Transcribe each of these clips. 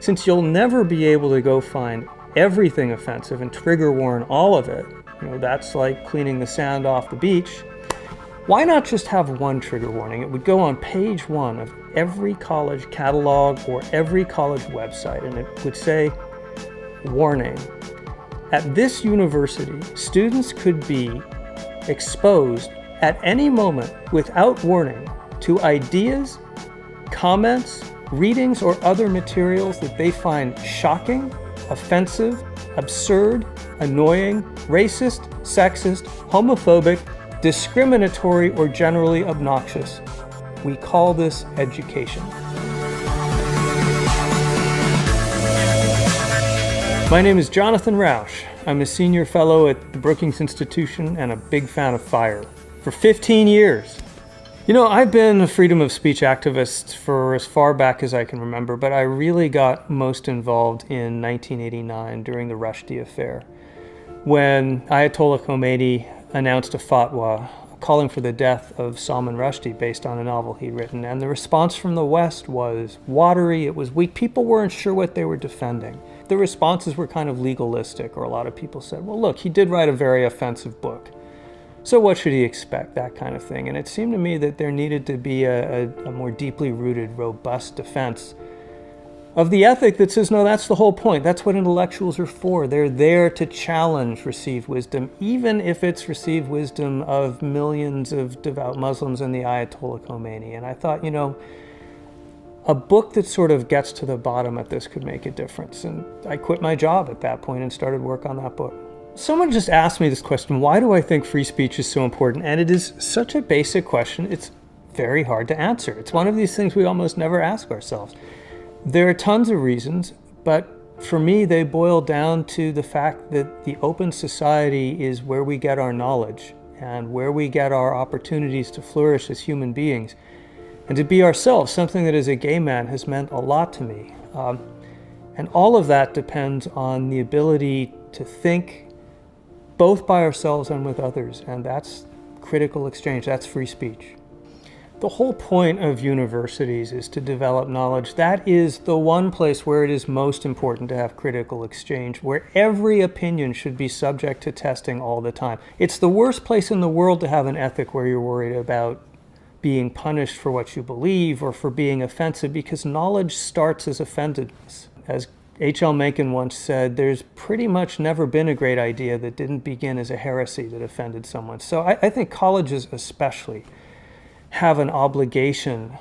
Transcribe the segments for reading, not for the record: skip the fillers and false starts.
Since you'll never be able to go find everything offensive and trigger warn all of it, that's like cleaning the sand off the beach, why not just have one trigger warning? It would go on page 1 of every college catalog or every college website, and it would say, warning. At this university, students could be exposed at any moment without warning to ideas, comments, readings, or other materials that they find shocking, offensive, absurd, annoying, racist, sexist, homophobic, discriminatory, or generally obnoxious. We call this education. My name is Jonathan Rauch. I'm a senior fellow at the Brookings Institution and a big fan of fire. For 15 years. I've been a freedom of speech activist for as far back as I can remember, but I really got most involved in 1989 during the Rushdie affair, when Ayatollah Khomeini announced a fatwa calling for the death of Salman Rushdie based on a novel he'd written. And the response from the West was watery, it was weak. People weren't sure what they were defending. The responses were kind of legalistic, or a lot of people said, well, look, he did write a very offensive book. So what should he expect, that kind of thing. And it seemed to me that there needed to be a more deeply rooted, robust defense of the ethic that says, no, that's the whole point. That's what intellectuals are for. They're there to challenge received wisdom, even if it's received wisdom of millions of devout Muslims and the Ayatollah Khomeini. And I thought, a book that sort of gets to the bottom of this could make a difference. And I quit my job at that point and started work on that book. Someone just asked me this question, why do I think free speech is so important? And it is such a basic question, it's very hard to answer. It's one of these things we almost never ask ourselves. There are tons of reasons, but for me, they boil down to the fact that the open society is where we get our knowledge and where we get our opportunities to flourish as human beings and to be ourselves, something that as a gay man has meant a lot to me. And all of that depends on the ability to think both by ourselves and with others, and that's critical exchange, that's free speech. The whole point of universities is to develop knowledge. That is the one place where it is most important to have critical exchange, where every opinion should be subject to testing all the time. It's the worst place in the world to have an ethic where you're worried about being punished for what you believe or for being offensive, because knowledge starts as offendedness. As H.L. Mencken once said, there's pretty much never been a great idea that didn't begin as a heresy that offended someone. So I think colleges especially have an obligation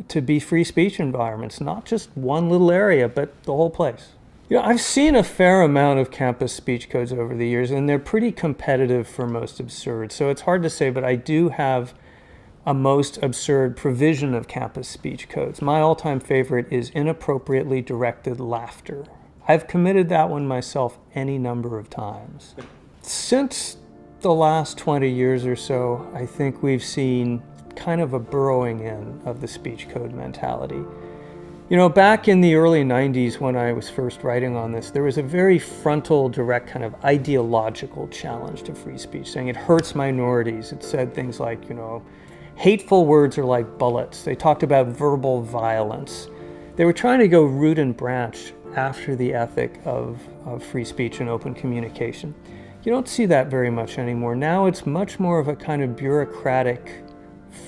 to be free speech environments, not just one little area, but the whole place. I've seen a fair amount of campus speech codes over the years, and they're pretty competitive for most absurd. So it's hard to say, but I do have a most absurd provision of campus speech codes. My all-time favorite is inappropriately directed laughter. I've committed that one myself any number of times. Since the last 20 years or so, I think we've seen kind of a burrowing in of the speech code mentality. Back in the early 90s when I was first writing on this, there was a very frontal, direct kind of ideological challenge to free speech, saying it hurts minorities. It said things like, hateful words are like bullets. They talked about verbal violence. They were trying to go root and branch after the ethic of free speech and open communication. You don't see that very much anymore. Now it's much more of a kind of bureaucratic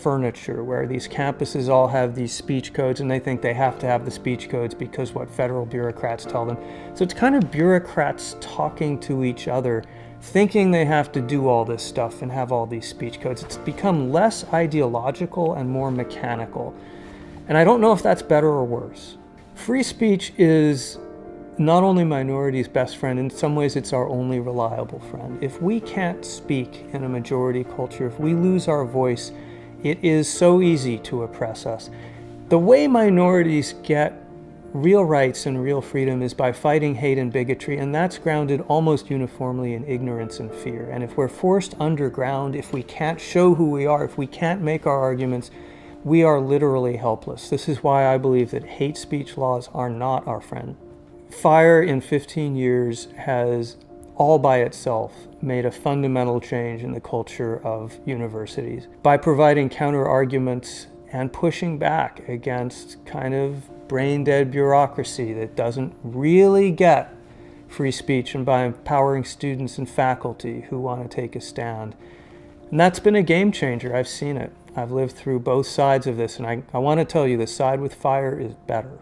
furniture where these campuses all have these speech codes and they think they have to have the speech codes because what federal bureaucrats tell them. So it's kind of bureaucrats talking to each other, thinking they have to do all this stuff and have all these speech codes. It's become less ideological and more mechanical. And I don't know if that's better or worse. Free speech is not only minorities' best friend, in some ways it's our only reliable friend. If we can't speak in a majority culture, if we lose our voice, it is so easy to oppress us. The way minorities get real rights and real freedom is by fighting hate and bigotry, and that's grounded almost uniformly in ignorance and fear. And if we're forced underground, if we can't show who we are, if we can't make our arguments, we are literally helpless. This is why I believe that hate speech laws are not our friend. FIRE in 15 years has all by itself made a fundamental change in the culture of universities by providing counter arguments and pushing back against kind of brain-dead bureaucracy that doesn't really get free speech and by empowering students and faculty who want to take a stand. And that's been a game changer. I've seen it. I've lived through both sides of this, and I want to tell you the side with fire is better.